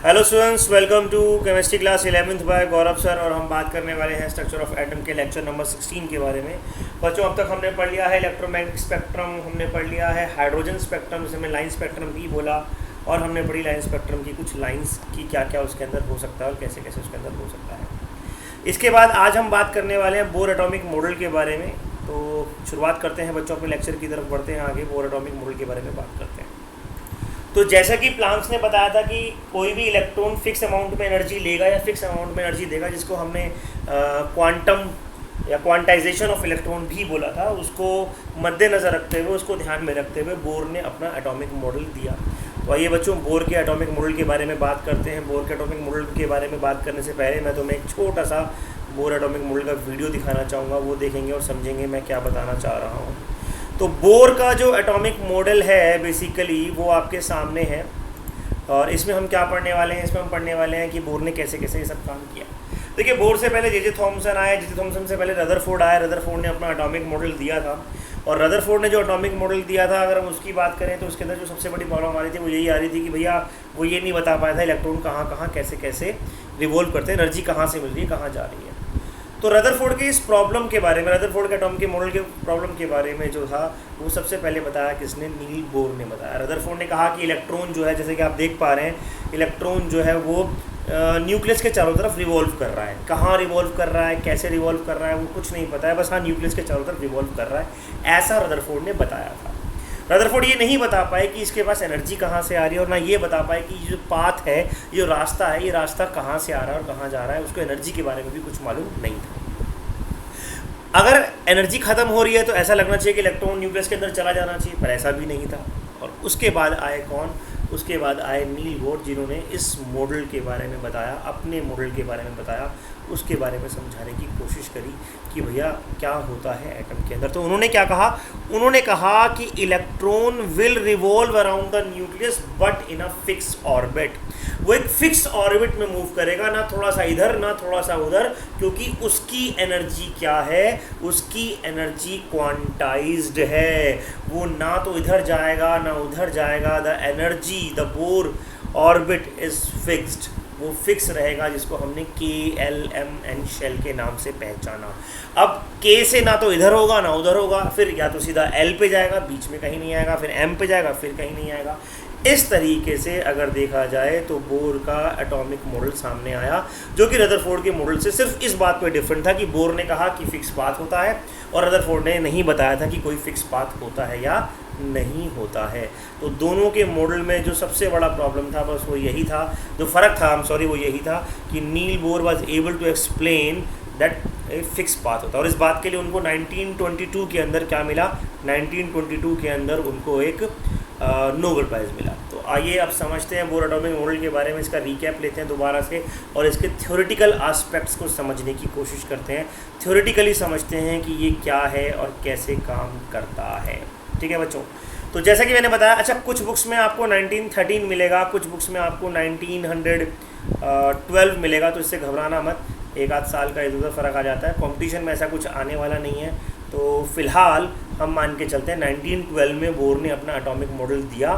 Hello students, welcome to chemistry class 11th by Gaurav sir. और हम बात करने वाले हैं स्ट्रक्चर ऑफ एटम के लेक्चर नंबर 16 के बारे में। बच्चों, अब तक हमने पढ़ लिया है इलेक्ट्रोमैग्नेटिक स्पेक्ट्रम, हमने पढ़ लिया है हाइड्रोजन स्पेक्ट्रम, जिसे हमने लाइन स्पेक्ट्रम भी बोला, और हमने पढ़ी लाइन स्पेक्ट्रम की कुछ लाइन्स की क्या क्या उसके अंदर हो सकता है और कैसे कैसे उसके अंदर हो सकता है। इसके बाद आज हम बात करने वाले हैं बोर एटॉमिक मॉडल के बारे में। तो शुरुआत करते हैं बच्चों, अपने लेक्चर की तरफ बढ़ते हैं आगे, बोर एटॉमिक मॉडल के बारे में बात करते हैं। तो जैसा कि प्लांक्स ने बताया था कि कोई भी इलेक्ट्रॉन फिक्स अमाउंट में एनर्जी लेगा या फिक्स अमाउंट में एनर्जी देगा, जिसको हमने क्वांटम या क्वांटाइजेशन ऑफ इलेक्ट्रॉन भी बोला था, उसको मद्देनज़र रखते हुए, उसको ध्यान में रखते हुए बोर ने अपना एटॉमिक मॉडल दिया। तो आइए बच्चों, बोर के एटॉमिक मॉडल के बारे में बात करते हैं। बोर के एटॉमिक मॉडल के बारे में बात करने से पहले मैं तुम्हें एक छोटा सा बोर एटॉमिक मॉडल का वीडियो दिखाना चाहूँगा, वो देखेंगे और समझेंगे मैं क्या बताना चाह रहा हूँ। तो बोर का जो एटॉमिक मॉडल है बेसिकली वो आपके सामने है, और इसमें हम क्या पढ़ने वाले हैं, इसमें हम पढ़ने वाले हैं कि बोर ने कैसे कैसे ये सब काम किया। देखिए, बोर से पहले जे थॉमसन आए, जे थॉमसन से पहले रदरफोर्ड आया। रदरफोर्ड ने अपना एटॉमिक मॉडल दिया था, और रदरफोर्ड ने जो एटॉमिक मॉडल दिया था, अगर हम उसकी बात करें तो उसके अंदर जो सबसे बड़ी प्रॉब्लम आ रही थी वो यही आ रही थी कि भैया वो ये नहीं बता पाया था इलेक्ट्रॉन कहाँ कहाँ कैसे कैसे रिवॉल्व करते हैं, एनर्जी कहाँ से मिल रही है, कहाँ जा रही है। तो रदरफोर्ड के इस प्रॉब्लम के बारे में, रदरफोर्ड के एटॉमिक मॉडल के प्रॉब्लम के बारे में जो था वो सबसे पहले बताया किसने, नील बोर ने बताया। रदरफोर्ड ने कहा कि इलेक्ट्रॉन जो है, जैसे कि आप देख पा रहे हैं, इलेक्ट्रॉन जो है वो न्यूक्लियस के चारों तरफ रिवॉल्व कर रहा है। कहाँ रिवॉल्व कर रहा है, कैसे रिवॉल्व कर रहा है, वो कुछ नहीं पता है, बस हाँ न्यूक्लियस के चारों तरफ रिवॉल्व कर रहा है, ऐसा रदरफोर्ड ने बताया था। रदरफोर्ड ये नहीं बता पाए कि इसके पास एनर्जी कहाँ से आ रही है, और ना ये बता पाए कि जो पाथ है, जो रास्ता है, ये रास्ता कहाँ से आ रहा है और कहाँ जा रहा है। उसको एनर्जी के बारे में भी कुछ मालूम नहीं था। अगर एनर्जी ख़त्म हो रही है तो ऐसा लगना चाहिए कि इलेक्ट्रॉन न्यूक्लियस के अंदर चला जाना चाहिए, पर ऐसा भी नहीं था। और उसके बाद आए कौन, उसके बाद आए नील बोर, जिन्होंने इस मॉडल के बारे में बताया, अपने मॉडल के बारे में बताया, उसके बारे में समझाने की कोशिश करी कि भैया क्या होता है एटम के अंदर। तो उन्होंने क्या कहा, उन्होंने कहा कि electron will revolve around the nucleus but in a fix orbit. वो एक फिक्स ऑर्बिट में मूव करेगा, ना थोड़ा सा इधर ना थोड़ा सा उधर, क्योंकि उसकी एनर्जी क्या है, उसकी एनर्जी क्वांटाइज्ड है। वो ना तो इधर जाएगा ना उधर जाएगा। The energy, the Bohr orbit is fixed, वो फिक्स रहेगा, जिसको हमने KLMN शेल के नाम से पहचाना। अब K से ना तो इधर होगा ना उधर होगा, फिर या तो सीधा L पे जाएगा, बीच में कहीं नहीं आएगा, फिर M पे जाएगा, फिर कहीं नहीं आएगा। इस तरीके से अगर देखा जाए तो बोर का एटॉमिक मॉडल सामने आया, जो कि रदरफोर्ड के मॉडल से सिर्फ इस बात पे डिफरेंट था कि बोर ने कहा कि फिक्स पाथ होता है, और रदरफोर्ड ने नहीं बताया था कि कोई फिक्स पाथ होता है या नहीं होता है। तो दोनों के मॉडल में जो सबसे बड़ा प्रॉब्लम था बस वो यही था, जो फ़र्क था, वो यही था कि Niels Bohr was able to explain that a fix path होता है। और इस बात के लिए उनको 1922 के अंदर क्या मिला, 1922 के अंदर उनको एक नोबेल प्राइज़ मिला। तो आइए अब समझते हैं बोर एटॉमिक मॉडल के बारे में, इसका रिकैप लेते हैं दोबारा से, और इसके थ्योरेटिकल एस्पेक्ट्स को समझने की कोशिश करते हैं। थ्योरेटिकली समझते हैं कि ये क्या है और कैसे काम करता है। ठीक है बच्चों, तो जैसा कि मैंने बताया, अच्छा कुछ बुक्स में आपको 1913 मिलेगा, कुछ बुक्स में आपको 1912 मिलेगा, तो इससे घबराना मत, एक आध साल का इधर उधर फ़र्क आ जाता है। कंपटीशन में ऐसा कुछ आने वाला नहीं है। तो फ़िलहाल हम मान के चलते हैं 1912 में बोर ने अपना एटॉमिक मॉडल दिया,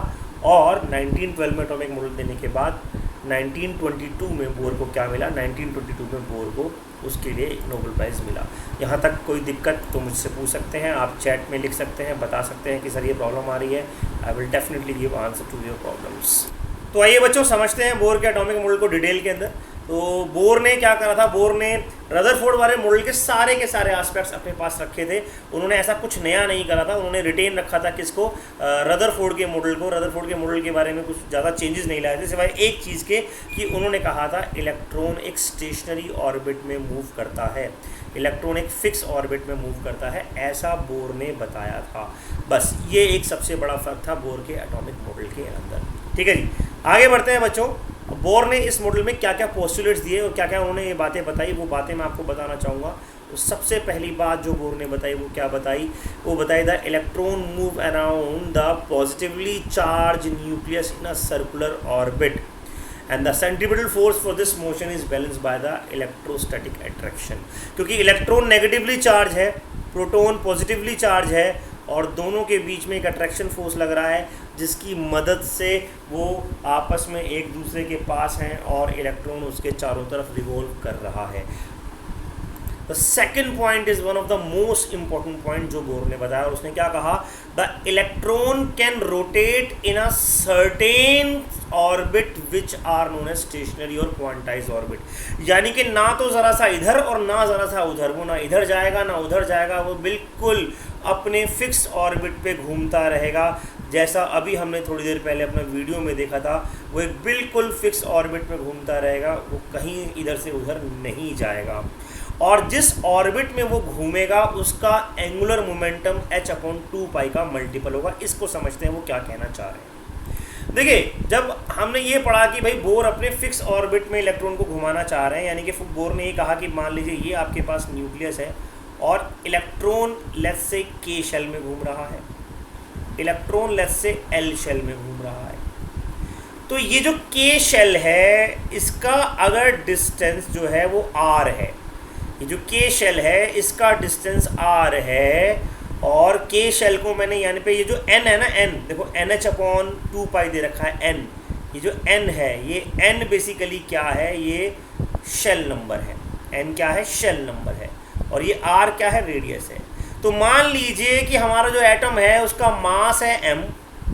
और 1912 में एटॉमिक मॉडल देने के बाद 1922 में बोर को क्या मिला, 1922 में बोर को उसके लिए नोबेल प्राइज़ मिला। यहाँ तक कोई दिक्कत तो मुझसे पूछ सकते हैं, आप चैट में लिख सकते हैं, बता सकते हैं कि सर ये प्रॉब्लम आ रही है। I will definitely give answer to your problems. तो आइए बच्चों, समझते हैं बोर के एटॉमिक मॉडल को डिटेल के अंदर। तो बोर ने क्या करा था, बोर ने रदरफोर्ड वाले मॉडल के सारे एस्पेक्ट्स अपने पास रखे थे। उन्होंने ऐसा कुछ नया नहीं करा था, उन्होंने रिटेन रखा था किसको, रदरफोर्ड के मॉडल को। रदरफोर्ड के मॉडल के बारे में कुछ ज़्यादा चेंजेस नहीं लाए थे, सिवाय एक चीज़ के कि उन्होंने कहा था इलेक्ट्रॉन एक स्टेशनरी ऑर्बिट में मूव करता है, इलेक्ट्रॉन एक फिक्स ऑर्बिट में मूव करता है, ऐसा बोर ने बताया था। बस ये एक सबसे बड़ा फ़र्क था बोर के एटॉमिक मॉडल के अंदर। ठीक है जी, आगे बढ़ते हैं बच्चों। बोर ने इस मॉडल में क्या क्या पोस्टुलेट्स दिए और क्या क्या उन्होंने ये बातें बताई, वो बातें मैं आपको बताना चाहूँगा। तो सबसे पहली बात जो बोर ने बताई वो क्या बताई, वो बताई the electron move around the positively charge nucleus in a circular orbit, and the centripetal force for this motion is balanced by the electrostatic attraction. क्योंकि इलेक्ट्रॉन नेगेटिवली चार्ज है, प्रोटॉन पॉजिटिवली चार्ज है, और दोनों के बीच में एक attraction force लग रहा है जिसकी मदद से वो आपस में एक दूसरे के पास हैं और इलेक्ट्रॉन उसके चारों तरफ रिवॉल्व कर रहा है। The second point is one of the most important point जो बोर ने बताया, और उसने क्या कहा, the electron can rotate in a certain orbit which are known as stationary और क्वांटाइज ऑर्बिट। यानी कि ना तो ज़रा सा इधर और ना ज़रा सा उधर, वो ना इधर जाएगा ना उधर जाएगा, वो बिल्कुल अपने फिक्स ऑर्बिट पे घूमता रहेगा। जैसा अभी हमने थोड़ी देर पहले अपने वीडियो में देखा था, वो एक बिल्कुल फिक्स ऑर्बिट पे घूमता रहेगा, वो कहीं इधर से उधर नहीं जाएगा। और जिस ऑर्बिट में वो घूमेगा उसका एंगुलर मोमेंटम h/2π का मल्टीपल होगा। इसको समझते हैं वो क्या कहना चाह रहे हैं। देखिए, जब हमने ये पढ़ा कि भाई बोर अपने फिक्स ऑर्बिट में इलेक्ट्रॉन को घुमाना चाह रहे हैं, यानी कि बोर ने ये कहा कि मान लीजिए ये आपके पास न्यूक्लियस है और electron let's say k shell में घूम रहा है, electron let's say l shell में घूम रहा है। तो ये जो k शेल है इसका अगर डिस्टेंस जो है वो r है, ये जो k शेल है इसका डिस्टेंस r है, और k शेल को मैंने यहाँ पे ये जो n है ना, n देखो NH/2π दे रखा है n, ये जो n है ये n बेसिकली क्या है, ये शेल नंबर है। n क्या है, शेल नंबर है, और ये r क्या है, रेडियस है। तो मान लीजिए कि हमारा जो एटम है उसका मास है m,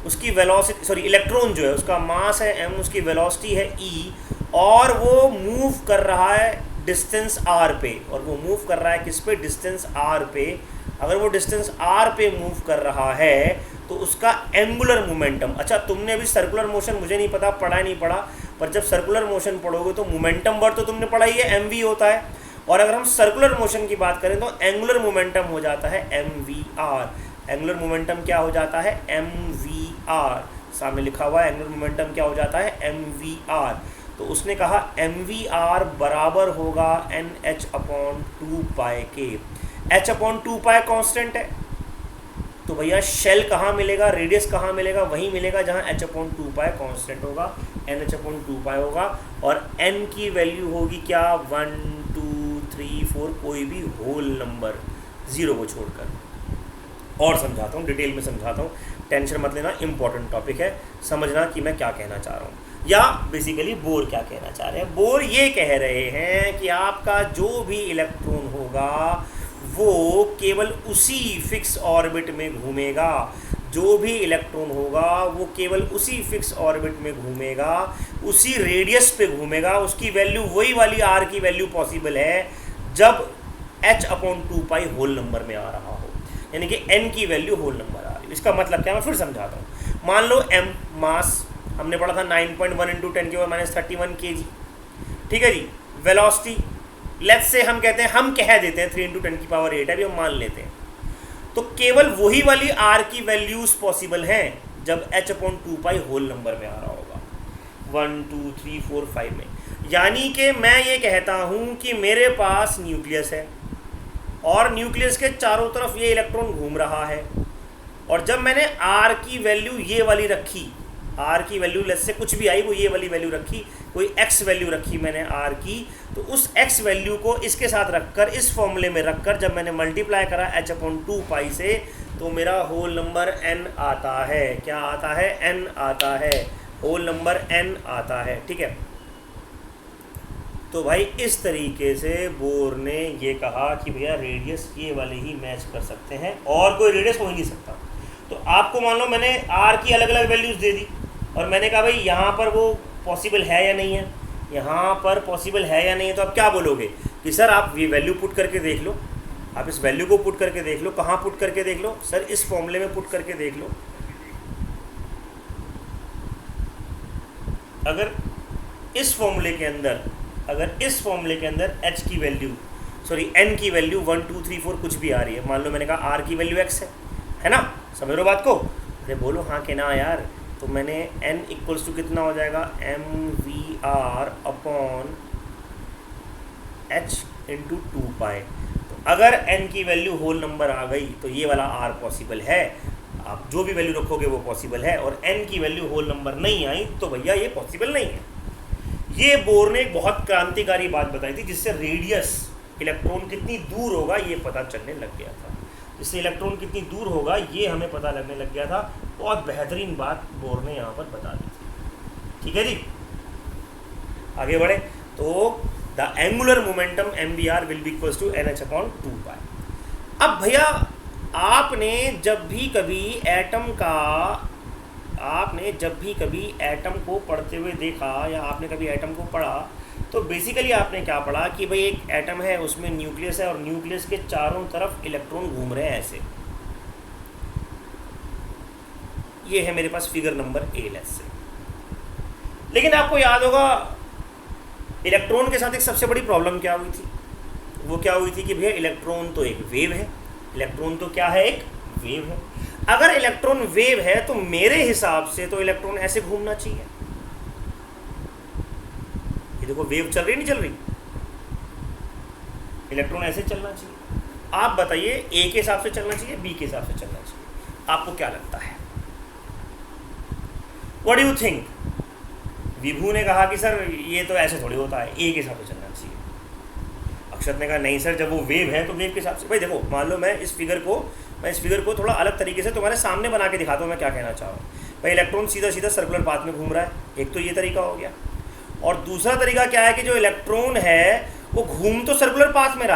उसकी वेलोसिटी सॉरी इलेक्ट्रॉन जो है उसका मास है m, उसकी वेलोसिटी है e, और वो मूव कर रहा है डिस्टेंस r पे, और वो मूव कर रहा है किस पे, डिस्टेंस r पे। अगर वो डिस्टेंस r पे मूव कर रहा है तो उसका एंगुलर मोमेंटम, अच्छा तुमने अभी सर्कुलर मोशन मुझे नहीं पता पढ़ा नहीं पढ़ा, पर जब सर्कुलर मोशन पढ़ोगे तो मोमेंटम वर्ड तो तुमने पढ़ा ही है, mv होता है। और अगर हम सर्कुलर मोशन की बात करें तो एंगुलर मोमेंटम हो जाता है mvr। एंगुलर मोमेंटम क्या हो जाता है, mvr, सामने लिखा हुआ है एंगुलर मोमेंटम क्या हो जाता है, mvr। तो उसने कहा mvr बराबर होगा nh/2π के। h/2π कांस्टेंट है, तो भैया शेल कहाँ मिलेगा, रेडियस कहाँ मिलेगा, वहीं मिलेगा जहाँ h/2π कांस्टेंट होगा, nh/2π होगा, और n की वैल्यू होगी क्या, 1 2 3 4, कोई भी होल नंबर 0 को छोड़कर। और समझाता हूँ, डिटेल में समझाता हूँ, टेंशन मत लेना, इंपॉर्टेंट टॉपिक है, समझना कि मैं क्या कहना चाह रहा हूँ, या बेसिकली बोर क्या कहना चाह रहे हैं। बोर ये कह रहे हैं कि आपका जो भी इलेक्ट्रॉन होगा वो केवल उसी फिक्स ऑर्बिट में घूमेगा, जो भी इलेक्ट्रॉन होगा वो केवल उसी फिक्स ऑर्बिट में घूमेगा, उसी रेडियस पे घूमेगा, उसकी वैल्यू वही वाली r की वैल्यू पॉसिबल है जब h/2π होल नंबर में आ रहा हो, यानी कि n की वैल्यू होल नंबर आ रही है। इसका मतलब क्या, मैं फिर समझाता हूँ। मान लो m मास हमने पढ़ा था 9.1 × 10⁻31 kg, ठीक है जी। वेलोसिटी लेट्स से हम कहते हैं, हम कह देते हैं 3 × 10⁸ है, अभी हम मान लेते हैं। तो केवल वही वाली r की वैल्यूज पॉसिबल हैं जब h/2π होल नंबर में आ रहा होगा, 1 2 3 4 5 में। यानी कि मैं ये कहता हूँ कि मेरे पास न्यूक्लियस है और न्यूक्लियस के चारों तरफ ये इलेक्ट्रॉन घूम रहा है, और जब मैंने r की वैल्यू ये वाली रखी, r की वैल्यू लेट्स से कुछ भी आई, वो ये वाली वैल्यू रखी, कोई x वैल्यू रखी मैंने r की, तो उस x वैल्यू को इसके साथ रखकर, इस फॉर्मूले में रखकर जब मैंने मल्टीप्लाई करा h/2π से, तो मेरा होल नंबर n आता है। क्या आता है, n आता है, होल नंबर n आता है, ठीक है। तो भाई इस तरीके से बोर ने ये कहा कि भैया रेडियस ये वाले ही मैच कर सकते हैं और कोई रेडियस हो ही नहीं सकता। तो आपको मान लो मैंने r की अलग अलग वैल्यूज़ दे दी और मैंने कहा भाई यहाँ पर वो पॉसिबल है या नहीं है, यहाँ पर पॉसिबल है या नहीं है, तो आप क्या बोलोगे कि सर आप ये वैल्यू पुट करके देख लो, आप इस वैल्यू को पुट करके देख लो। कहाँ पुट करके देख लो, सर इस फॉर्मूले में पुट करके देख लो। अगर इस फॉर्मूले के अंदर h की वैल्यू सॉरी n की वैल्यू 1 2 3 4 कुछ भी आ रही है, मान लो मैंने कहा r की वैल्यू x है ना, समझ लो बात को। अरे बोलो हाँ कि ना यार, तो मैंने n इक्वल्स टू कितना हो जाएगा, mvr/h/2π। तो अगर n की वैल्यू होल नंबर आ गई तो ये वाला r पॉसिबल है, आप जो भी वैल्यू रखोगे वो पॉसिबल है, और n की वैल्यू होल नंबर नहीं आई तो भैया ये पॉसिबल नहीं है। ये बोर ने एक बहुत क्रांतिकारी बात बताई थी जिससे रेडियस इलेक्ट्रॉन कितनी दूर होगा ये पता चलने लग गया था। इससे इलेक्ट्रॉन कितनी दूर होगा ये हमें पता लगने लग गया था। बहुत बेहतरीन बात बोर ने यहाँ पर बता दी थी। ठीक है जी, आगे बढ़े तो the angular momentum mvr will be equals to nh/2π। अब भैया आपने जब भी कभी एटम को पढ़ते हुए देखा या आपने कभी एटम को पढ़ा तो बेसिकली आपने क्या पढ़ा कि भाई एक एटम है, उसमें न्यूक्लियस है और न्यूक्लियस के चारों तरफ इलेक्ट्रॉन घूम रहे हैं ऐसे। ये है मेरे पास फिगर नंबर ALS से। लेकिन आपको याद होगा इलेक्ट्रॉन के साथ एक सबसे बड़ी प्रॉब्लम क्या हुई थी। वो क्या हुई थी कि भैया इलेक्ट्रॉन तो एक वेव है। इलेक्ट्रॉन तो क्या है, एक वेव है। अगर इलेक्ट्रॉन वेव है तो मेरे हिसाब से तो इलेक्ट्रॉन ऐसे घूमना चाहिए। ये देखो वेव चल रही नहीं चल रही, इलेक्ट्रॉन ऐसे चलना चाहिए। आप बताइए ए के हिसाब से चलना चाहिए, बी के हिसाब से चलना चाहिए, आपको क्या लगता है? What do you think? Vibhu ने कहा कि सर ये तो ऐसे थोड़ी होता है, ए के हिसाब से चलना चाहिए। अक्षत ने कहा नहीं सर, जब वो वेव है तो वेव के हिसाब से। भाई देखो, मान लो मैं इस फिगर को थोड़ा अलग तरीके से तुम्हारे सामने बना के दिखाता हूँ मैं क्या कहना चाह रहा हूँ। भाई इलेक्ट्रॉन सीधा सीधा सर्कुलर पाथ में घूम रहा है, एक तो ये तरीका हो गया। और दूसरा तरीका क्या है कि जो इलेक्ट्रॉन है वो घूम तो सर्कुलर पाथ में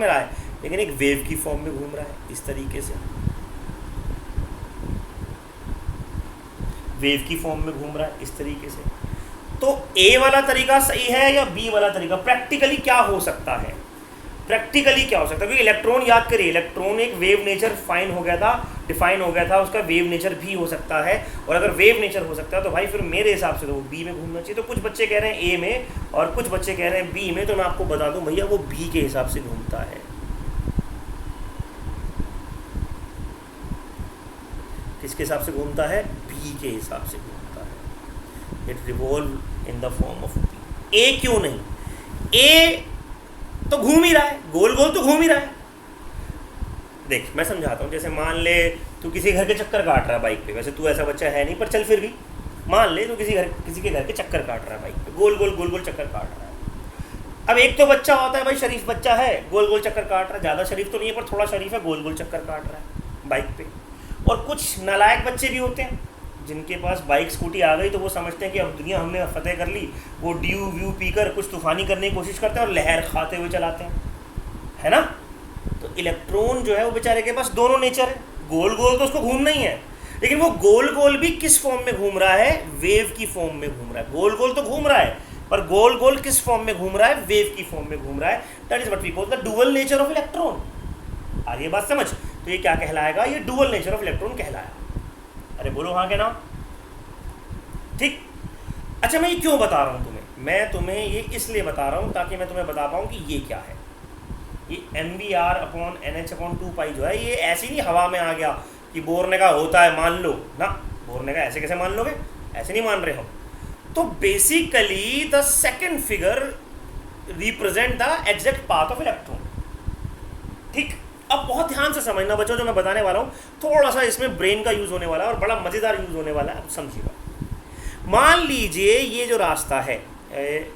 रहा है, लेकिन एक वेव की फॉर्म में घूम रहा है इस तरीके से, वेव की फॉर्म में घूम रहा है इस तरीके से। तो ए वाला तरीका सही है या बी वाला तरीका? प्रैक्टिकली क्या हो सकता है, क्योंकि इलेक्ट्रॉन, याद करिए, इलेक्ट्रॉन एक वेव नेचर डिफाइन हो गया था, उसका वेव नेचर भी हो सकता है। और अगर वेव नेचर हो सकता है तो भाई फिर मेरे हिसाब से तो वो बी में घूमना चाहिए। तो कुछ बच्चे कह रहे हैं ए में और कुछ बच्चे कह रहे हैं बी में। तो मैं आपको बता दूं भैया वो बी के हिसाब से घूमता है। किसके हिसाब से घूमता है? बी के हिसाब से घूमता है। It revolve in the form of B. ए क्यों नहीं? ए तो घूम ही रहा है, गोल गोल तो घूम ही रहा है। देख मैं समझाता हूँ, जैसे मान ले तू किसी घर के चक्कर काट रहा है बाइक पे। वैसे तू ऐसा बच्चा है नहीं, पर चल फिर भी मान ले तू किसी के घर के चक्कर काट रहा है बाइक पे, गोल गोल चक्कर काट रहा है। अब एक तो बच्चा होता है भाई, शरीफ बच्चा है, गोल गोल चक्कर काट रहा है। ज़्यादा शरीफ तो नहीं है पर थोड़ा शरीफ है, गोल गोल चक्कर काट रहा है बाइक पे। और कुछ नालायक बच्चे भी होते हैं जिनके पास बाइक स्कूटी आ गई तो वो समझते हैं कि अब दुनिया हमने फतेह कर ली। वो ड्यू व्यू पीकर कुछ तूफानी करने की कोशिश करते हैं और लहर खाते हुए चलाते हैं, है ना। तो इलेक्ट्रॉन जो है वो बेचारे के पास दोनों नेचर है। गोल गोल तो उसको घूमना ही है, लेकिन वो गोल गोल भी किस फॉर्म में घूम रहा है? वेव की फॉर्म में घूम रहा है। गोल गोल तो घूम रहा है पर गोल गोल किस फॉर्म में घूम रहा है? वेव की फॉर्म में घूम रहा है। That is what we call the dual nature of electron. आ रही है बात समझ? तो ये क्या कहलाएगा? ये डुअल नेचर ऑफ इलेक्ट्रॉन कहलाया। अरे बोलो हाँ के नाम, ठीक। अच्छा मैं ये क्यों बता रहा हूँ तुम्हें? मैं तुम्हें ये इसलिए बता रहा हूँ ताकि मैं तुम्हें बता पाऊँ कि ये क्या है। ये mvr/nh/2π जो है ये ऐसी नहीं हवा में आ गया कि बोर ने कहा होता है मान लो ना। बोर ने कहा ऐसे कैसे मान लोगे, ऐसे नहीं मान रहे हो। तो basically the second figure represent the exact path of electron, ठीक। अब बहुत ध्यान से समझना बच्चों, जो मैं बताने वाला हूँ थोड़ा सा इसमें ब्रेन का यूज़ होने वाला है और बड़ा मज़ेदार यूज़ होने वाला है। अब समझिएगा, मान लीजिए ये जो रास्ता है,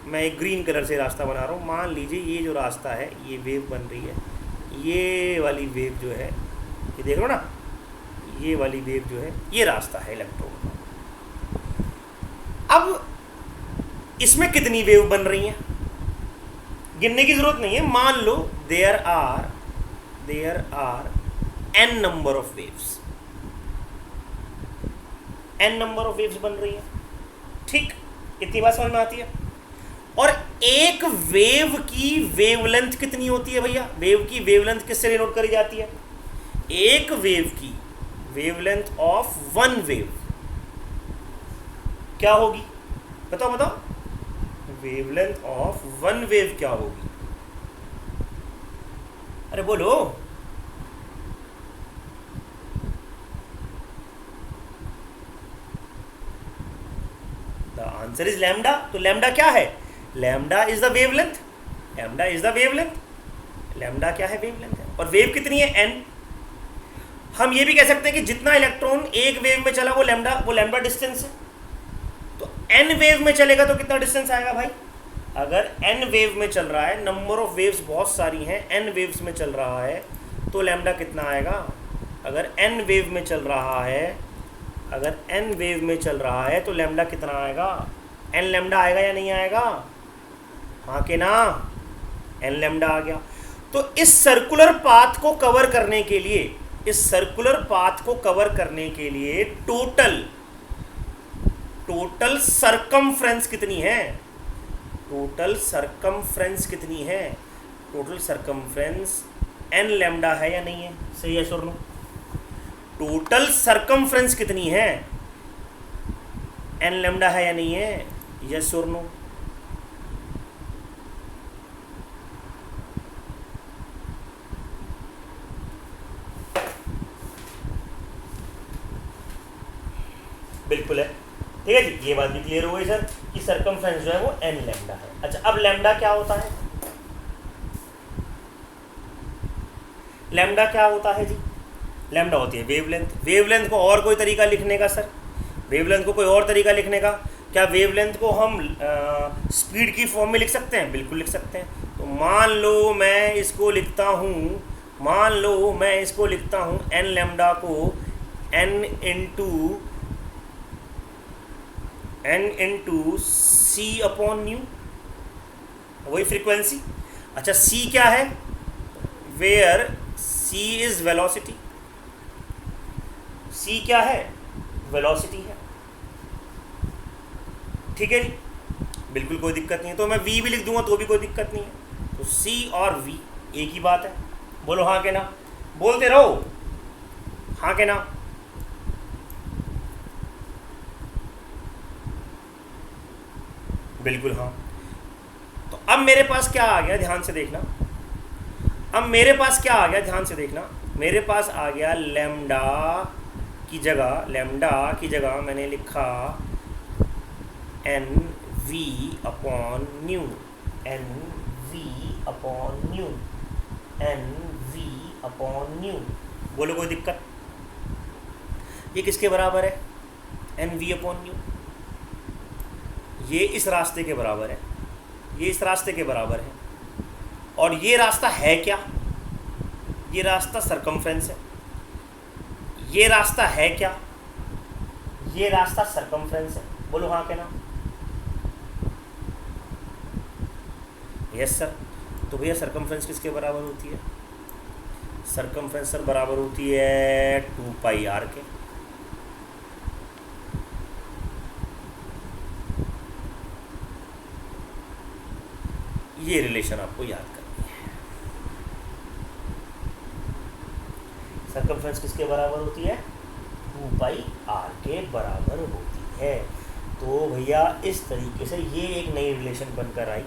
मैं एक ग्रीन कलर से रास्ता बना रहा हूँ। मान लीजिए ये जो रास्ता है, ये वेव बन रही है, ये वाली वेव जो है, ये देख लो ना, ये वाली वेव जो है ये रास्ता है इलेक्ट्रॉन का। अब इसमें कितनी वेव बन रही हैं गिनने की जरूरत नहीं है। मान लो there are n number of waves, n number of waves बन रही है, ठीक। इतनी बात समझ में आती है। और एक वेव की वेवलेंथ कितनी होती है भैया? वेव की वेवलेंथ किससे डिनोट करी जाती है? एक वेव की वेवलेंथ ऑफ वन वेव क्या होगी? बताओ बताओ, वेवलेंथ ऑफ वन वेव क्या होगी? अरे बोलो। The answer is lambda. तो लैम्डा क्या है? Lambda is the wavelength. Lambda is the wavelength. Lambda क्या है? वेवलेंथ है। और वेव कितनी है? n। हम ये भी कह सकते हैं कि जितना इलेक्ट्रॉन एक वेव में चला वो लैम्डा डिस्टेंस है। तो n वेव में चलेगा तो कितना डिस्टेंस आएगा भाई? अगर n वेव में चल रहा है, नंबर ऑफ वेव्स बहुत सारी हैं, n वेव्स में चल रहा है, तो लैम्डा कितना आएगा? अगर n वेव में चल रहा है, अगर n वेव में चल रहा है तो लैम्डा कितना आएगा? n लैम्डा आएगा या नहीं आएगा? हाँ कि ना? n लैम्डा आ गया। तो इस सर्कुलर पाथ को कवर करने के लिए, इस सर्कुलर पाथ को कवर करने के लिए टोटल सरकमफ्रेंस कितनी है? टोटल सरकमफ्रेंस कितनी है? टोटल सरकमफ्रेंस n लैम्डा है या नहीं है? सही है और नो? टोटल सरकमफ्रेंस कितनी है? n लैम्डा है या नहीं है? यस और नो? बिल्कुल है। ठीक है जी, ये बात भी क्लियर हो गई सर कि सरकमफ्रेंस जो है वो n लैम्डा है। अच्छा, अब लैम्डा क्या होता है? लैम्डा क्या होता है जी? लैम्डा होती है वेवलेंथ। वेवलेंथ को और कोई तरीका लिखने का सर? वेवलेंथ को कोई और तरीका लिखने का? क्या वेवलेंथ को हम स्पीड की फॉर्म में लिख सकते हैं? बिल्कुल लिख सकते हैं। तो मान लो मैं इसको लिखता हूँ, मान लो मैं इसको लिखता हूँ n लैम्डा को n into C upon nu, वही फ्रीक्वेंसी। अच्छा, सी क्या है? Where C is velocity. C क्या है? वेलोसिटी है। ठीक है जी, बिल्कुल कोई दिक्कत नहीं है। तो मैं v भी लिख दूंगा तो भी कोई दिक्कत नहीं है। तो c और v एक ही बात है। बोलो हाँ के ना? बोलते रहो हाँ के ना? बिल्कुल हाँ। तो अब मेरे पास क्या आ गया, ध्यान से देखना। अब मेरे पास क्या आ गया, ध्यान से देखना। मेरे पास आ गया लैम्डा की जगह मैंने लिखा n v upon nu, n v upon nu, n v upon nu. बोलो कोई दिक्कत? ये किसके बराबर है? N v upon nu. ये इस रास्ते के बराबर है, ये इस रास्ते के बराबर है। और ये रास्ता है क्या? ये रास्ता सरकमफ्रेंस है। ये रास्ता है क्या? ये रास्ता सरकमफ्रेंस है। बोलो हाँ के ना? Yes sir. तो भैया सरकमफ्रेंस किसके बराबर होती है? सरकमफ्रेंस सर बराबर होती है 2 पाई आर के। ये रिलेशन आपको याद करनी है। सरकमफ्रेंस किसके बराबर होती है? 2 पाई आर के बराबर होती है। तो भैया इस तरीके से ये एक नई रिलेशन बनकर आई,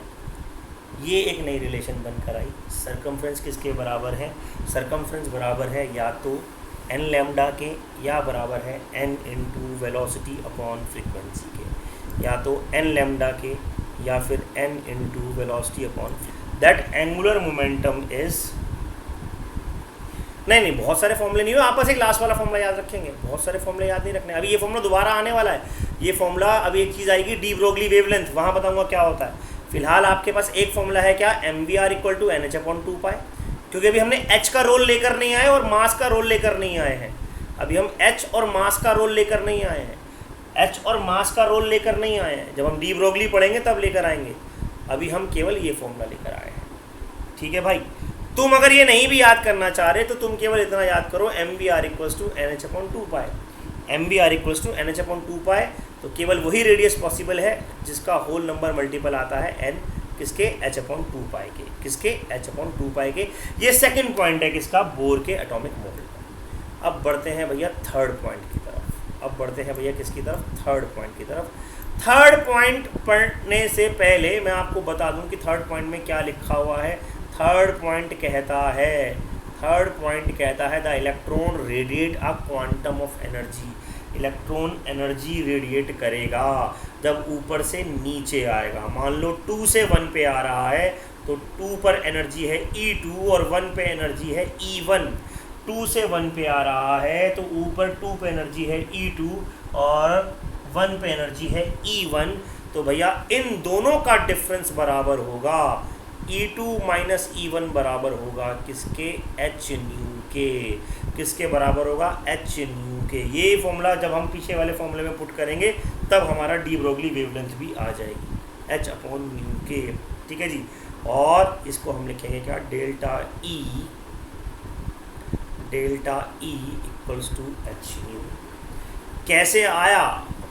ये एक नई रिलेशन बनकर आई। सरकमफ्रेंस किसके बराबर है? सरकमफ्रेंस बराबर है या तो n लैम्डा के, या बराबर है n into velocity upon frequency के, या तो n लैम्डा के या फिर n into velocity upon that angular momentum is. नहीं, बहुत सारे फॉर्मूले नहीं हो, आप बस एक लास्ट वाला फॉर्मूला याद रखेंगे, बहुत सारे फॉर्मूले याद नहीं रखने। अभी ये फॉर्मूला दोबारा आने वाला है। ये फॉर्मूला अभी एक चीज़ आएगी डी ब्रोगली वेवलेंथ, वहाँ बताऊंगा क्या होता है। फिलहाल आपके पास एक फॉर्मूला है क्या? mvr equal to n h upon 2 pi. क्योंकि अभी हमने h का रोल लेकर नहीं आए और मास का रोल लेकर नहीं आए हैं। अभी हम h और मास का रोल लेकर नहीं आए हैं, h और मास का रोल लेकर नहीं आए हैं। जब हम डी ब्रोगली पढ़ेंगे तब लेकर आएंगे। अभी हम केवल ये फॉर्मूला लेकर आए हैं। ठीक है भाई, तुम अगर ये नहीं भी याद करना चाह रहे तो तुम केवल इतना याद करो mvr equals to n h upon 2 pi, mvr equals to n h upon 2 pi. तो केवल वही रेडियस पॉसिबल है जिसका होल नंबर मल्टीपल आता है n, किसके? h अपॉन 2 पाई के, किसके? h अपॉन 2 पाई के। ये सेकंड पॉइंट है किसका? बोर के एटॉमिक मॉडल का। अब बढ़ते हैं भैया थर्ड पॉइंट की तरफ। अब बढ़ते हैं भैया किसकी तरफ? थर्ड पॉइंट की तरफ। थर्ड पॉइंट पढ़ने से पहले मैं आपको बता दूं कि थर्ड पॉइंट में क्या लिखा हुआ है। थर्ड पॉइंट कहता है the electron radiate a quantum of energy. Electron energy radiate करेगा जब ऊपर से नीचे आएगा। मान लो 2 से 1 पे आ रहा है तो 2 पर एनर्जी है E2 और 1 पे एनर्जी है E1। 2 से 1 पे आ रहा है तो ऊपर 2 पे एनर्जी है E2 और 1 पे एनर्जी है E1। तो भैया इन दोनों का डिफरेंस बराबर होगा E2 माइनस E1 बराबर होगा किसके, एच न्यू के। किसके बराबर होगा, एच न्यू के। ये फॉर्मूला जब हम पीछे वाले फॉर्मूले में पुट करेंगे तब हमारा डी ब्रोगली वेवलेंथ भी आ जाएगी, एच अपॉन न्यू के। ठीक है जी। और इसको हम लिखेंगे क्या, delta E equals to h nu. कैसे आया,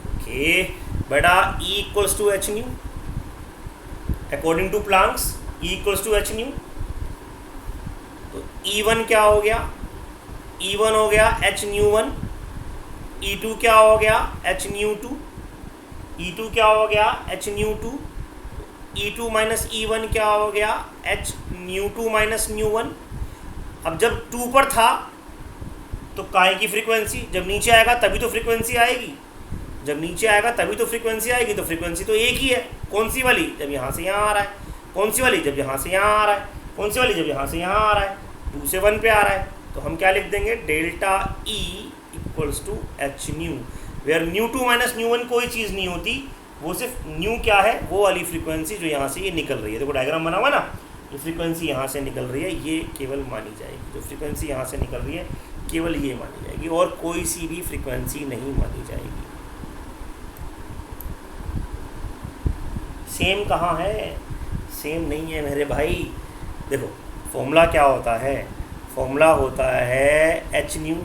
ओके बेटा, E equals to h nu according to Planck's, E equals to h nu. तो E1 क्या हो गया, E1 हो गया एच न्यू 1, E2 क्या हो गया, एच न्यू 2, E2 क्या हो गया, H new 2, E2 minus E1 क्या हो गया, एच न्यू 2 माइनस न्यू 1। अब जब 2 पर था तो काय की फ्रीक्वेंसी, जब नीचे आएगा तभी तो फ्रीक्वेंसी आएगी, जब नीचे आएगा तभी तो फ्रीक्वेंसी आएगी। तो फ्रीक्वेंसी तो एक ही है, कौन सी वाली, जब यहाँ से यहाँ आ रहा है, कौन सी वाली, जब यहाँ से यहाँ आ रहा है, कौन सी वाली, जब यहाँ से यहाँ आ रहा है, 2 से 1 पे आ रहा है। तो हम क्या लिख देंगे, delta E equals to h nu, where nu 2 minus nu 1 कोई चीज़ नहीं होती, वो सिर्फ न्यू क्या है, वो वाली फ्रीक्वेंसी जो यहाँ से ये निकल रही है। देखो डायग्राम बना हुआ ना, जो फ्रीक्वेंसी यहाँ से निकल रही है ये केवल मानी जाएगी, जो फ्रीक्वेंसी यहाँ से निकल रही है केवल ये मानी जाएगी, और कोई सी भी फ्रीक्वेंसी नहीं मानी जाएगी। सेम कहाँ है, सेम नहीं है मेरे भाई। देखो फॉर्मूला क्या होता है, फॉर्मूला होता है एच न्यू।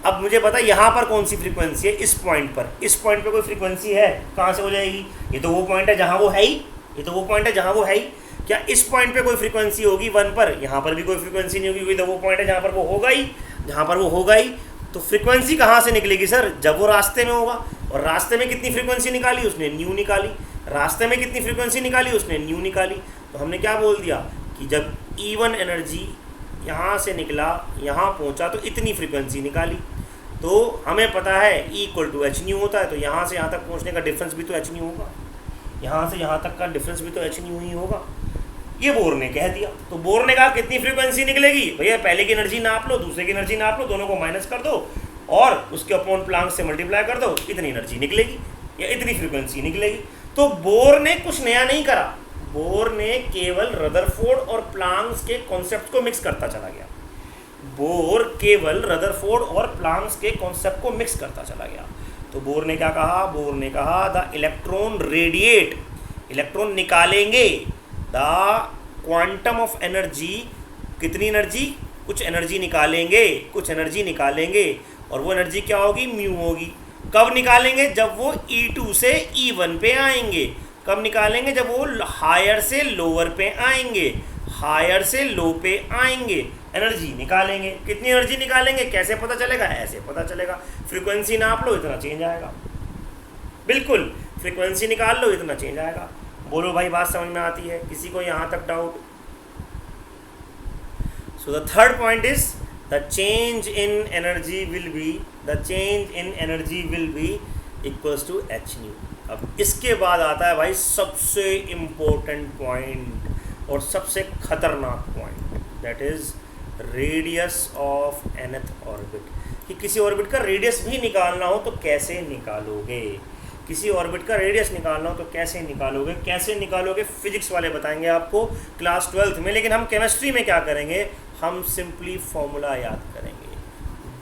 अब मुझे पता है यहाँ पर कौन सी फ्रीक्वेंसी है, इस पॉइंट पर, इस पॉइंट पे कोई फ्रीक्वेंसी है, कहाँ से हो जाएगी, ये तो वो पॉइंट है जहाँ वो है ही, ये तो वो पॉइंट है जहाँ वो है ही। क्या इस पॉइंट पे कोई फ्रीक्वेंसी होगी 1 पर, यहाँ पर भी कोई फ्रीक्वेंसी नहीं होगी, तो वो पॉइंट है जहाँ पर वो होगा ही, जहाँ पर वो होगा ही। तो फ्रीक्वेंसी कहाँ से निकलेगी सर, जब वो रास्ते में होगा। और रास्ते में कितनी फ्रीक्वेंसी निकाली उसने, न्यू निकाली। रास्ते में कितनी फ्रीक्वेंसी निकाली उसने, न्यू निकाली। तो हमने क्या बोल दिया कि जब E1 एनर्जी यहाँ से निकला यहाँ पहुँचा तो इतनी फ्रीक्वेंसी निकाली। तो हमें पता है E equal to h nu होता है, तो यहाँ से यहाँ तक पहुँचने का डिफरेंस भी तो एच न्यू होगा, यहाँ से यहाँ तक का डिफरेंस भी तो एच न्यू ही होगा। ये बोर ने कह दिया। तो बोर ने कहा कितनी फ्रीक्वेंसी निकलेगी, भैया पहले की एनर्जी नाप लो, दूसरे की एनर्जी नाप लो, दोनों को माइनस कर दो और उसके अपॉन प्लांक से मल्टीप्लाई कर दो, इतनी एनर्जी निकलेगी या इतनी फ्रीक्वेंसी निकलेगी। तो बोर ने कुछ नया नहीं करा, बोर ने केवल रदरफोर्ड और प्लांक्स के कॉन्सेप्ट को मिक्स करता चला गया। बोर केवल रदरफोर्ड और प्लांक्स के कॉन्सेप्ट को मिक्स करता चला गया। तो बोर ने क्या कहा, बोर ने कहा द इलेक्ट्रॉन रेडिएट, इलेक्ट्रॉन निकालेंगे, द क्वांटम ऑफ एनर्जी, कितनी एनर्जी, कुछ एनर्जी निकालेंगे, कुछ एनर्जी निकालेंगे, और वो एनर्जी क्या होगी, म्यू होगी। कब निकालेंगे, जब वो E2 से E1 पे आएंगे। कब निकालेंगे, जब वो हायर से लोअर पे आएंगे, हायर से लो पे आएंगे, एनर्जी निकालेंगे। कितनी एनर्जी निकालेंगे, कैसे पता चलेगा, ऐसे पता चलेगा, फ्रीक्वेंसी नाप लो इतना चेंज आएगा, बिल्कुल फ्रीक्वेंसी निकाल लो इतना चेंज आएगा। बोलो भाई बात समझ में आती है, किसी को यहाँ तक doubt. So the third point is the change in energy will be, the change in energy will be equals to h nu. अब इसके बाद आता है भाई सबसे इम्पोर्टेंट पॉइंट और सबसे खतरनाक point, that is radius of nth orbit. कि किसी ऑर्बिट का रेडियस भी निकालना हो तो कैसे निकालोगे, किसी ऑर्बिट का रेडियस निकालना हो तो कैसे निकालोगे, कैसे निकालोगे फिजिक्स वाले बताएंगे आपको क्लास 12th में। लेकिन हम केमिस्ट्री में क्या करेंगे, हम सिंपली फॉर्मूला याद करेंगे।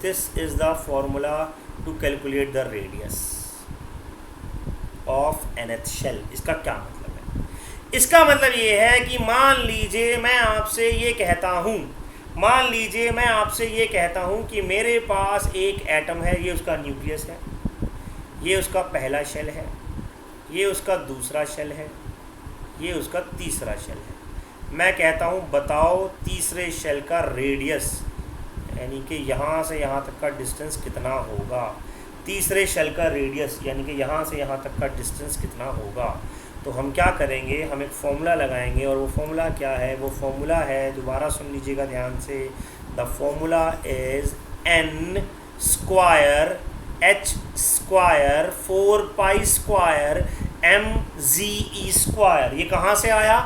This is the formula to calculate the radius of nth shell. इसका क्या मतलब है, इसका मतलब ये है कि मान लीजिए मैं आपसे ये कहता हूँ, मान लीजिए मैं आपसे ये कहता हूँ कि मेरे पास एक एटम है, ये उसका न्यूक्लियस है, ये उसका पहला शेल है, ये उसका दूसरा शेल है, ये उसका तीसरा शेल है। मैं कहता हूँ बताओ तीसरे शेल का रेडियस, यानी कि यहाँ से यहाँ तक का डिस्टेंस कितना होगा, तीसरे शेल का रेडियस यानी कि यहाँ से यहाँ तक का डिस्टेंस कितना होगा। तो हम क्या करेंगे, हम एक फॉर्मूला लगाएंगे, और वो फॉर्मूला क्या है, वो फॉर्मूला है, दोबारा सुन लीजिएगा ध्यान से, the formula is n square h square 4 pi square mze square. ये कहाँ से आया,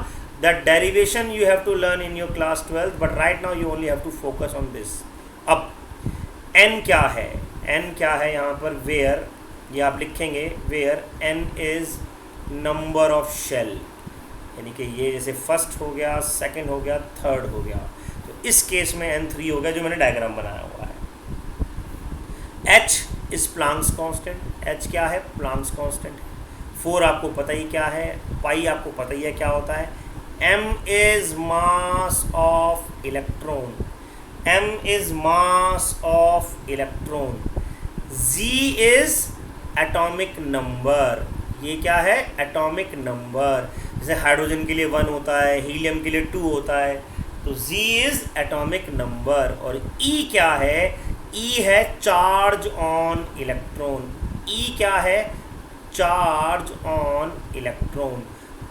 the derivation you have to learn in your class 12th, but right now you only have to focus on this. अब n क्या है, n क्या है यहाँ पर, वेयर, ये आप लिखेंगे where n is number of shell, यानी कि ये जैसे फर्स्ट हो गया, सेकंड हो गया, थर्ड हो गया, तो इस केस में N3 हो गया जो मैंने डायग्राम बनाया हुआ है। H is Planck's constant. H क्या है? Planck's constant. 4 आपको पता ही क्या है, पाई आपको पता ही है क्या होता है। M is mass of electron, M is mass of electron. Z is atomic number. ये क्या है? Atomic number. जैसे हाइड्रोजन के लिए 1 होता है, हीलियम के लिए 2 होता है, तो Z इज एटॉमिक नंबर। और E क्या है? E है चार्ज ऑन इलेक्ट्रॉन। E क्या है? Charge on electron.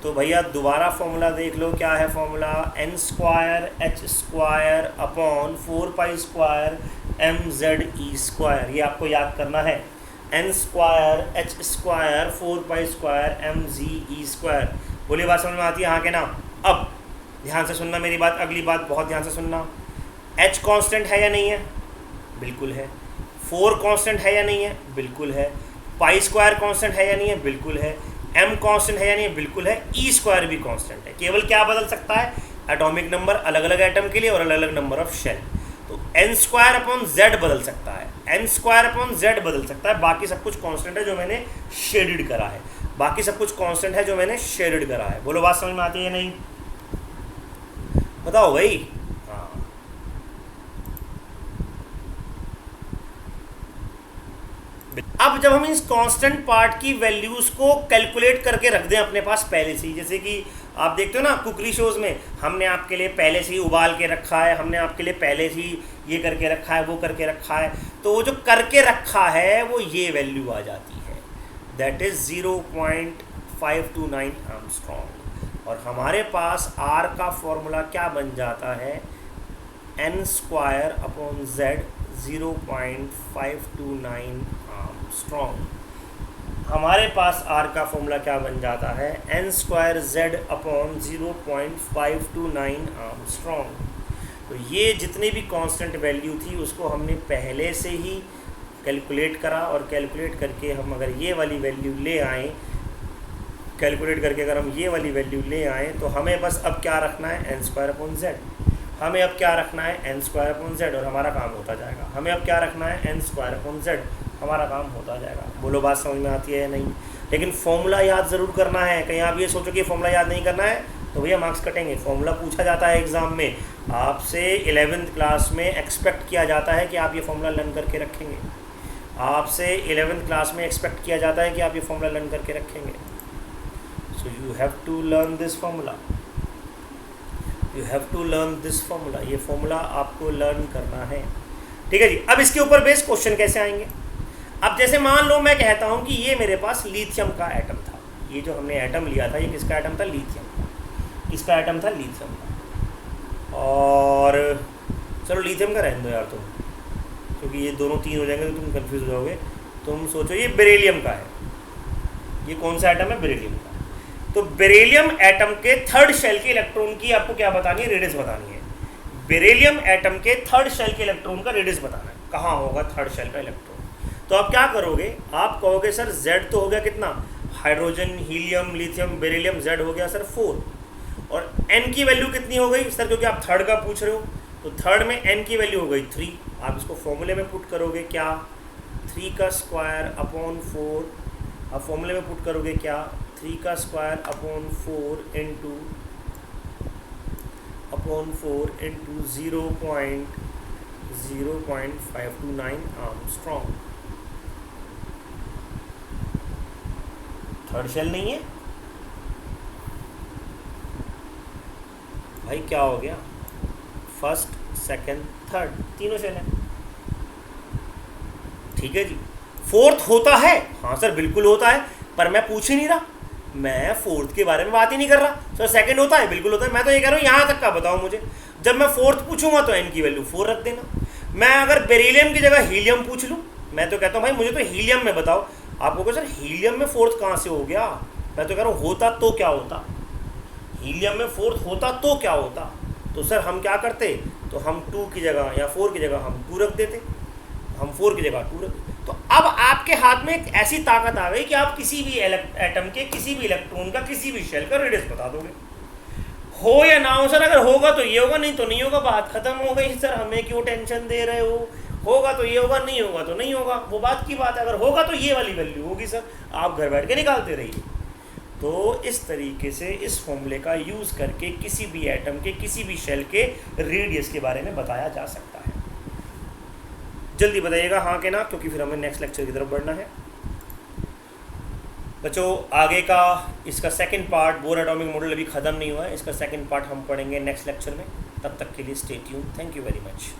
तो भैया दोबारा फॉर्मूला देख लो, क्या है formula? n² h² upon 4π² mze²। ये आपको याद करना है, n² h² 4π² mze²। बोलिए बात समझ में आती है हाँ के ना? अब ध्यान से सुनना मेरी बात, अगली बात बहुत ध्यान से सुनना। h कांस्टेंट है या नहीं है? बिल्कुल है। 4 कांस्टेंट है या नहीं है? बिल्कुल है। π² कांस्टेंट है या नहीं है? बिल्कुल है। m कांस्टेंट है या नहीं है? बिल्कुल है। e² भी कांस्टेंट है। केवल क्या बदल सकता है? एटॉमिक नंबर अलग अलग एटम के लिए और अलग अलग नंबर ऑफ शेल। तो n² अपॉन z बदल सकता है, n² अपॉन z बदल सकता है। बाकी सब कुछ कांस्टेंट है जो मैंने शेडेड करा है, बाकी सब कुछ कांस्टेंट है जो मैंने शेडेड करा है। बोलो बात समझ में आती है नहीं? बताओ भाई। अब जब हम इस कांस्टेंट पार्ट की वैल्यूज़ को कैलकुलेट करके रख दें अपने पास पहले से ही, जैसे कि आप देखते हो ना कुकरी शोज़ में, हमने आपके लिए पहले से ही उबाल के रखा है, हमने आपके लिए पहले से ही ये करके रखा है, वो करके रखा है, तो वो जो करके रखा है वो ये वैल्यू आ जाती है, दैट इज़ 0.529 एंगस्ट्रॉम। और हमारे पास R का फॉर्मूला क्या बन जाता है? n² upon z 0.529 Armstrong. हमारे पास R का फॉर्मूला क्या बन जाता है? n² z upon 0.529 Armstrong. तो ये जितनी भी कांस्टेंट वैल्यू थी उसको हमने पहले से ही कैलकुलेट करा, और कैलकुलेट करके हम अगर ये वाली वैल्यू ले आएँ, कैलकुलेट करके अगर हम ये वाली वैल्यू ले आएँ तो हमें बस अब क्या रखना है? n² upon z। हमें अब क्या रखना है? n² अपॉन z, और हमारा काम होता जाएगा। हमें अब क्या रखना है? n² अपॉन z, हमारा काम होता जाएगा। बोलो बात समझ में आती है या नहीं? लेकिन फॉर्मूला याद ज़रूर करना है। कहीं आप ये सोचो कि फॉर्मूला याद नहीं करना है तो भैया मार्क्स कटेंगे। फॉर्मूला पूछा जाता है एग्ज़ाम में, आपसे 11th क्लास में एक्सपेक्ट किया जाता है कि आप ये फॉर्मूला लर्न करके रखेंगे। आपसे 11th क्लास में एक्सपेक्ट किया जाता है कि आप ये फॉर्मूला लर्न करके रखेंगे। So you have to learn this formula, you have to learn this formula. ये फॉर्मूला आपको लर्न करना है, ठीक है जी। अब इसके ऊपर बेस्ड क्वेश्चन कैसे आएंगे? अब जैसे मान लो मैं कहता हूँ कि ये मेरे पास लिथियम का एटम था, ये जो हमने एटम लिया था ये किसका एटम था? लिथियम का। किसका एटम था? लिथियम का। और चलो लिथियम का रहने दो यार तुम, क्योंकि ये दोनों 3 हो जाएंगे तो तुम कंफ्यूज हो जाओगे। तुम सोचो ये बेरिलियम का है। ये कौन सा एटम है? बेरिलियम का। तो बेरिलियम एटम के थर्ड शेल के इलेक्ट्रॉन की आपको क्या बतानी है? रेडियस बतानी है। बेरिलियम एटम के थर्ड शेल के इलेक्ट्रॉन का रेडियस बताना है, कहाँ होगा थर्ड शेल का इलेक्ट्रॉन। तो आप क्या करोगे? आप कहोगे सर Z तो हो गया कितना? Hydrogen, helium, lithium, beryllium, Z हो गया सर 4। और N की वैल्यू कितनी हो गई सर? क्योंकि आप थर्ड का पूछ रहे हो, तो थर्ड में N की वैल्यू हो गई 3। आप इसको फॉर्मूले में पुट करोगे क्या? 3 का स्क्वायर अपॉन 4। आप फॉर्मूले में पुट करोगे क्या? 3 का square upon 4 into 0.529 angstrom. Third shell नहीं है भाई, क्या हो गया? फर्स्ट, सेकंड, थर्ड, तीनों शेल हैं, ठीक है जी। फोर्थ होता है? हाँ सर बिल्कुल होता है, पर मैं पूछ ही नहीं रहा, मैं फोर्थ के बारे में बात ही नहीं कर रहा। सर सेकंड होता है? बिल्कुल होता है, मैं तो ये कह रहा हूँ यहाँ तक का बताओ मुझे। जब मैं फोर्थ पूछूंगा तो N की वैल्यू 4 रख देना। मैं अगर बेरिलियम की जगह हीलियम पूछ लूँ, मैं तो कहता हूँ भाई मुझे तो हीलियम में बताओ। आपको कहो सर हीलियम में फोर्थ कहाँ से हो गया? मैं तो कह रहा हूँ होता तो क्या होता? हीलियम में फोर्थ होता तो क्या होता? तो सर हम क्या करते? तो हम 2 की जगह या 4 की जगह हम 2 रख देते, हम 4 की जगह 2 रख देते। तो अब आपके हाथ में एक ऐसी ताकत आ गई कि आप किसी भी एटम के किसी भी इलेक्ट्रॉन का किसी भी शेल का रेडियस बता दोगे। हो या ना हो सर, अगर होगा तो ये होगा, नहीं तो नहीं होगा, बात खत्म हो गई सर, हमें क्यों टेंशन दे रहे हो। होगा तो ये होगा, नहीं होगा तो नहीं होगा, वो बात की बात है। अगर होगा तो ये वाली वैल्यू होगी सर, आप घर बैठ के निकालते रहिए। तो इस तरीके से इस फॉर्मूले का यूज़ करके किसी भी एटम के, किसी भी शेल के रेडियस के बारे में बताया जा सकता है। जल्दी बताइएगा हाँ के ना, क्योंकि फिर हमें नेक्स्ट लेक्चर की तरफ बढ़ना है। बच्चों आगे का इसका second part, bore atomic model अभी ख़त्म नहीं हुआ है, इसका सेकंड पार्ट हम पढ़ेंगे नेक्स्ट लेक्चर में। तब तक के लिए stay tuned. Thank you very much.